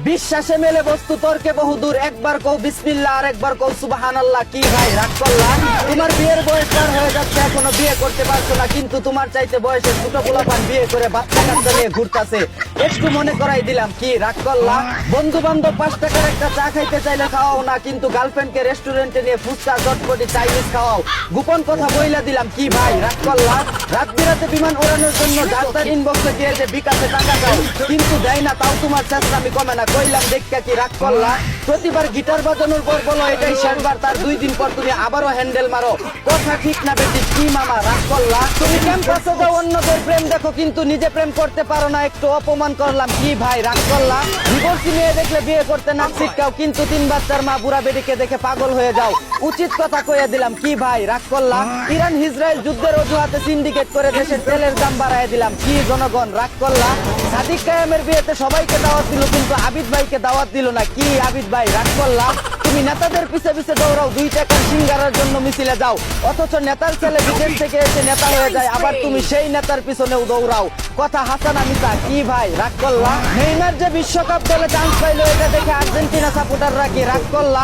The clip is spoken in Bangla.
বিশ্বাসে মেলে বস্তু তর্কে বহুদূর, একবার কও বিসমিল্লাহ আর একবার কও সুবহানাল্লাহ। কি ভাই রাগ করলা? তোমার বিয়ের বয়স পার হয়ে যাচ্ছে, এখনো বিয়ে করতে পারছো না, কিন্তু তোমার চাইতে বয়সে ছোট পোলাপান বিয়ে করে বাচ্চা কাচ্চা নিয়ে ঘুরতাছে। একটু মনে করাই দিলাম, কি রাগ করলা? বন্ধু বান্ধব 5 টাকার একটা চা খাইতে চাইলে খাওয়াও না, কিন্তু গার্লফ্রেন্ডকে রেস্টুরেন্টে নিয়ে ফুচকা চটপটি চাইনিজ খাওয়াও। গোপন কথা বইলা দিলাম, কি ভাই রাগ করলা? রাত বিরাতে বিমান ওড়ানোর জন্য ডাক্তার ইনবক্সে দিয়ে যে বিকাশে টাকা চাও, কিন্তু দেয় না, তাও তোমার চেষ্টামি কমে না। কইলাম দেখা কি রাগ করলা? প্রতিবার গিটার বাজানোর পর বলো এটাই শেষবার, তার 2 দিন পর তুমি আবারও হ্যান্ডেল মারো। কথা ঠিক না বেশি? কি মামা রাগ করলা? তুমি ক্যাম্পাসে যাও অন্যদের প্রেম দেখো, কিন্তু নিজে প্রেম করতে পারো না, একটু অপমান করলাম। কি ভাই রাগ করলা? ডিভোর্সি মেয়ে দেখলে বিয়ে করতে নাক ছিটকাও, কিন্তু 3 বাচ্চার মা বুড়া বেডিকে দেখে পাগল হয়ে যাও। উচিত কথা কইয়া দিলাম। কি ভাই রাগ করলা? ইরান ইসরায়েল যুদ্ধের অজুহাতে সিন্ডিকেট করে দেশের তেলের দাম বাড়ায় দিলাম। কি জনগণ রাগ করলা? সাদিক কায়েমের বিয়েতে সবাইকে দাওয়াত দিল, কিন্তু আবিদ ভাইকে দাওয়াত দিল না। কি আবিদ ভাই রাগ করলা? তুমি নেতাদের পিছে পিছে দৌড়াও, 2 টাকার সিঙ্গারার জন্য মিছিলে যাও, অথচ নেতার ছেলে বিদেশ থেকে এসে নেতা হয়ে যায়, আবার তুমি সেই নেতার পিছনেও দৌড়াও। কথা হাসান আমিতা। কি ভাই রাগ করলা? নেইমার যে বিশ্বকাপ দলে চান্স পাইলো, এটা দেখে আর্জেন্টিনা সাপোর্টাররা কি রাগ করলা?